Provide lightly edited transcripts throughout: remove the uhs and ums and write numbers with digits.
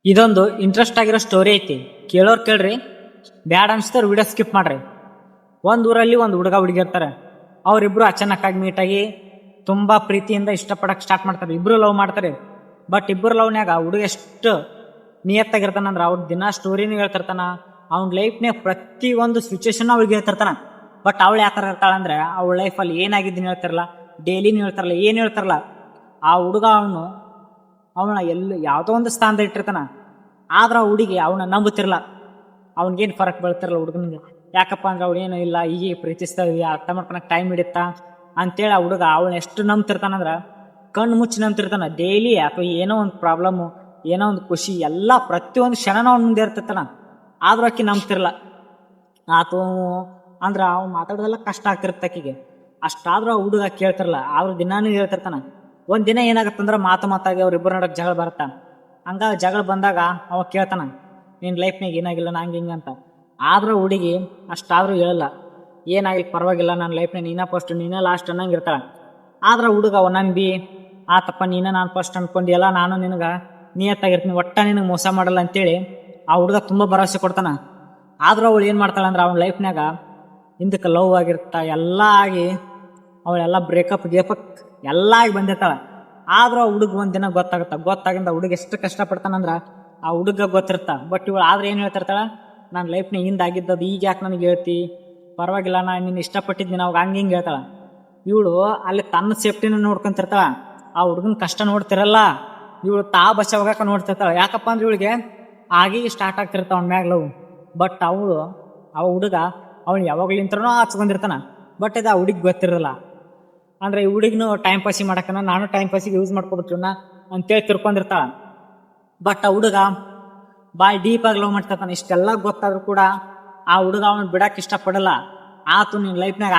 ಇದೊಂದು ಇಂಟ್ರೆಸ್ಟ್ ಆಗಿರೋ ಸ್ಟೋರಿ ಐತಿ. ಕೇಳೋರ್ ಕೇಳ್ರಿ, ಬ್ಯಾಡ್ ಅನ್ಸ್ತಾರ ವಿಡಿಯೋ ಸ್ಕಿಪ್ ಮಾಡ್ರಿ. ಒಂದು ಊರಲ್ಲಿ ಒಂದು ಹುಡುಗ ಹುಡುಗಿ ಇರ್ತಾರೆ. ಅವರಿಬ್ರು ಅಚಾನಕ್ಕಾಗಿ ಮೀಟಾಗಿ ತುಂಬಾ ಪ್ರೀತಿಯಿಂದ ಇಷ್ಟಪಡಕ್ ಸ್ಟಾರ್ಟ್ ಮಾಡ್ತಾರೆ. ಇಬ್ರು ಲವ್ ಮಾಡ್ತಾರೆ. ಬಟ್ ಇಬ್ಬರು ಲವ್ನ್ಯಾಗ ಹುಡುಗ ಎಷ್ಟು ನಿಯತ್ತಾಗಿರ್ತಾನಂದ್ರ ಅವ್ರ ದಿನ ಸ್ಟೋರಿನೂ ಹೇಳ್ತಿರ್ತಾನ. ಅವ್ನ ಲೈಫ್ನಾಗ ಪ್ರತಿ ಒಂದು ಸಿಚುವೇಶನ್ ಅವಳಿಗೆ ಹೇಳ್ತಿರ್ತಾನ. ಬಟ್ ಅವಳು ಯಾವ ಥರ ಇರ್ತಾಳಂದ್ರೆ ಅವಳ ಲೈಫಲ್ಲಿ ಏನಾಗಿದ್ದೀನಿ ಹೇಳ್ತಿರಲ್ಲ, ಡೈಲಿನೂ ಹೇಳ್ತಾರಲ್ಲ, ಏನು ಹೇಳ್ತಾರಲ್ಲ. ಆ ಹುಡುಗ ಅವನ ಯಾವುದೋ ಒಂದು ಸ್ಥಾನದ ಇಟ್ಟಿರ್ತಾನ. ಆದ್ರೆ ಆ ಹುಡುಗಿ ಅವನ ನಂಬುತ್ತಿರಲ್ಲ. ಅವ್ನಿಗೇನು ಫರಕ್ ಬೀಳ್ತಿರಲ್ಲ ಹುಡುಗನಿಗೆ. ಯಾಕಪ್ಪ ಅಂದ್ರೆ ಅವ್ಳು ಏನು ಇಲ್ಲ, ಈಗ ಪ್ರೀತಿಸ್ತಾ ಇದೀವಿ, ಅರ್ಥ ಮಾಡ್ಕೊಳಕ್ ಟೈಮ್ ಹಿಡಿಯುತ್ತಾ ಅಂತೇಳಿ ಆ ಹುಡುಗ ಅವಳನ್ನ ಎಷ್ಟು ನಂಬ್ತಿರ್ತಾನಂದ್ರ ಕಣ್ಣು ಮುಚ್ಚಿ ನಂಬ್ತಿರ್ತಾನ. ಡೈಲಿ ಅಥವಾ ಏನೋ ಒಂದು ಪ್ರಾಬ್ಲಮ್ಮು, ಏನೋ ಒಂದು ಖುಷಿ, ಎಲ್ಲ ಪ್ರತಿಯೊಂದು ಕ್ಷಣನ ಅವ್ನ ಮುಂದೆ ಇರ್ತಿರ್ತಾನ. ಆದ್ರೂ ಆಕಿ ನಂಬ್ತಿರಲ್ಲ. ಆತು ಅಂದ್ರೆ ಅವ್ನು ಮಾತಾಡೋದೆಲ್ಲ ಕಷ್ಟ ಆಗ್ತಿರ್ತ ಆಕಿಗೆ. ಅಷ್ಟಾದ್ರೂ ಆ ಹುಡುಗ ಕೇಳ್ತಿರಲ್ಲ. ಆದ್ರೂ ದಿನಾನು ಹೇಳ್ತಿರ್ತಾನ. ಒಂದ್ ದಿನ ಏನಾಗತ್ತಂದ್ರೆ ಮಾತಾಗಿ ಅವ್ರಿಬ್ಬರು ನಡಕ್ ಜಗಳ ಬರುತ್ತ. ಹಂಗ ಜಗಳ ಬಂದಾಗ ಅವ ಕೇಳ್ತಾನ, ನಿನ್ ಲೈಫ್ನಾಗ ಏನಾಗಿಲ್ಲ ನಂಗೆ ಹಿಂಗೆ ಅಂತ. ಆದ್ರೂ ಹುಡುಗಿ ಅಷ್ಟಾದ್ರೂ ಹೇಳಲ್ಲ. ಏನಾಗಿಲ್ಲ, ಪರವಾಗಿಲ್ಲ, ನನ್ನ ಲೈಫ್ನಾಗ ನೀನ ಫಸ್ಟ್, ನೀನ ಲಾಸ್ಟ್ ಅನ್ನಂಗೆ ಇರ್ತಾಳ. ಆದ್ರೆ ಹುಡುಗ ಅವ ನಂಬಿ, ಆತಪ್ಪ ನೀನ ನಾನು ಫಸ್ಟ್ ಅನ್ಕೊಂಡಿಯಲ್ಲ, ನಾನು ನಿನಗೆ ನಿಯತ್ತಾಗಿರ್ತೀನಿ, ಒಟ್ಟ ನಿನಗೆ ಮೋಸ ಮಾಡಲ್ಲ ಅಂತೇಳಿ ಆ ಹುಡುಗ ತುಂಬ ಭರವಸೆ ಕೊಡ್ತಾನ. ಆದ್ರೂ ಅವಳು ಏನು ಮಾಡ್ತಾಳಂದ್ರೆ ಅವನ ಲೈಫ್ನಾಗ ಹಿಂದಕ್ಕೆ ಲವ್ ಆಗಿರ್ತಾ ಎಲ್ಲ ಆಗಿ ಅವಳೆಲ್ಲ ಬ್ರೇಕಪ್ ಎಲ್ಲ ಆಗಿ ಬಂದಿರ್ತಾಳ. ಆದ್ರೂ ಆ ಹುಡುಗ ಒಂದಿನ ಗೊತ್ತಾಗಿಂದ ಹುಡುಗ ಎಷ್ಟು ಕಷ್ಟಪಡ್ತಾನಂದ್ರ ಆ ಹುಡುಗ ಗೊತ್ತಿರ್ತ. ಬಟ್ ಇವಳು ಆದ್ರೆ ಏನು ಹೇಳ್ತಿರ್ತಾಳ, ನನ್ನ ಲೈಫ್ನಾಗ ಹಿಂದಾಗಿದ್ದದು ಈಗ ಯಾಕೆ ನನಗೆ ಹೇಳ್ತಿ, ಪರವಾಗಿಲ್ಲ, ನಾನು ನಿನ್ನ ಇಷ್ಟಪಟ್ಟಿದ್ದೀನಿ ಅವಾಗ ಹಂಗೆ ಹಿಂಗೆ ಹೇಳ್ತಾಳ. ಇವಳು ಅಲ್ಲಿ ತನ್ನ ಸೇಫ್ಟಿನ ನೋಡ್ಕೊಂತಿರ್ತಾಳ, ಆ ಹುಡುಗನ ಕಷ್ಟ ನೋಡ್ತಿರಲ್ಲ. ಇವಳು ಬಸ ಹೋಗಕ್ಕೆ ನೋಡ್ತಿರ್ತಾಳ. ಯಾಕಪ್ಪ ಅಂದ್ರೆ ಇವಳಿಗೆ ಆಗಿ ಸ್ಟಾರ್ಟ್ ಆಗ್ತಿರ್ತಾವ ಅವ್ನ ಮ್ಯಾಗ ಲವ್. ಬಟ್ ಆ ಹುಡುಗ ಅವನು ಯಾವಾಗ್ಲಿಂತ್ರನೂ ಹಚ್ಕೊಂಡಿರ್ತಾನ. ಬಟ್ ಇದು ಆ ಹುಡುಗಿ ಗೊತ್ತಿರಲ್ಲ. ಅಂದ್ರೆ ಈ ಹುಡುಗಿನೂ ಟೈಮ್ ಪಾಸಿಗೆ ಮಾಡಕ್ಕನ, ನಾನು ಟೈಮ್ ಪಾಸಿಗೆ ಯೂಸ್ ಮಾಡ್ಕೊಬಿಟ್ರನ್ನ ಅಂತೇಳಿ ತಿರ್ಕೊಂಡಿರ್ತಾಳ. ಬಟ್ ಆ ಹುಡುಗ ಬಾಯ್ ಡೀಪಾಗಿ ಲವ್ ಮಾಡ್ತಿರ್ತಾನೆ. ಇಷ್ಟೆಲ್ಲ ಗೊತ್ತಾದ್ರೂ ಕೂಡ ಆ ಹುಡುಗ ಅವನು ಬಿಡಕ್ಕೆ ಇಷ್ಟಪಡಲ್ಲ. ಆತು ನಿನ್ನ ಲೈಫ್ನಾಗ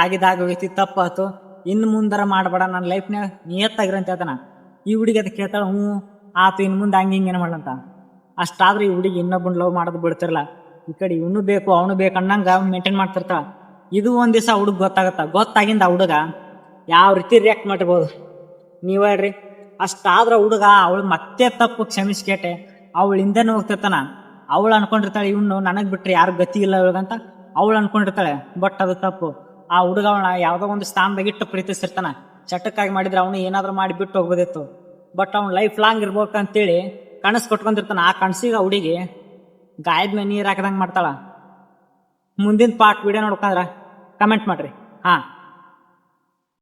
ಹೋಗೈತಿ, ತಪ್ಪಾತು, ಇನ್ನು ಮುಂದರ ಮಾಡಬೇಡ, ನನ್ನ ಲೈಫ್ನಾಗ ನಿಯತ್ತಾಗಿರಂತ ಹೇಳ್ತಾನ. ಈ ಹುಡುಗಿ ಅದಕ್ಕೆ ಕೇಳ್ತಾಳ, ಆತು ಇನ್ನು ಮುಂದೆ ಹಂಗೆ ಹಿಂಗೇನು ಮಾಡಂತ. ಅಷ್ಟಾದ್ರೂ ಈ ಹುಡುಗಿ ಇನ್ನೊಬ್ಬನ ಲವ್ ಮಾಡೋದು ಬಿಡ್ತಿರಲ್ಲ. ಈ ಕಡೆ ಇವನು ಬೇಕು ಅವನು ಬೇಕು ಅನ್ನಂಗ ಮೇಂಟೈನ್ ಮಾಡ್ತಿರ್ತಾಳ. ಇದು ಒಂದ್ ದಿವಸ ಹುಡುಗ ಗೊತ್ತಾಗಿಂದ ಆ ಹುಡುಗ ಯಾವ ರೀತಿ ರಿಯಾಕ್ಟ್ ಮಾಡಿರ್ಬೋದು ನೀವ್ ಹೇಳ್ರಿ. ಅಷ್ಟಾದ್ರ ಹುಡುಗ ಅವಳು ಮತ್ತೆ ತಪ್ಪು ಕ್ಷಮಿಸ್ಕೇಟೆ ಅವಳು ಹಿಂದೆನೂ ಹೋಗ್ತಿರ್ತಾನ. ಅವಳು ಅನ್ಕೊಂಡಿರ್ತಾಳೆ ಇವನು ನನಗ್ ಬಿಟ್ರೆ ಯಾರು ಗತಿ ಇಲ್ಲ ಇವಾಗಂತ ಅವಳು ಅನ್ಕೊಂಡಿರ್ತಾಳೆ. ಬಟ್ ಅದು ತಪ್ಪು. ಆ ಹುಡುಗ ಅವಳ ಯಾವ್ದೋ ಒಂದು ಸ್ಥಾನದಾಗ ಇಟ್ಟು ಪ್ರೀತಿಸಿರ್ತಾನ. ಚಟಕ್ಕಾಗಿ ಮಾಡಿದ್ರೆ ಅವನು ಏನಾದ್ರು ಮಾಡಿ ಬಿಟ್ಟು ಹೋಗ್ಬೋದಿತ್ತು. ಬಟ್ ಅವ್ನು ಲೈಫ್ ಲಾಂಗ್ ಇರ್ಬೇಕಂತೇಳಿ ಕನಸು ಕೊಟ್ಕೊಂಡಿರ್ತಾನ. ಆ ಕನಸಿಗೆ ಆ ಹುಡುಗಿ ಗಾಯದ ಮೇಲೆ ನೀರು ಹಾಕದಂಗೆ ಮಾಡ್ತಾಳ. ಮುಂದಿನ ಪಾರ್ಟ್ ವಿಡಿಯೋ ನೋಡ್ಕೊಂಡ್ರ ಕಮೆಂಟ್ ಮಾಡ್ರಿ. ಹಾ.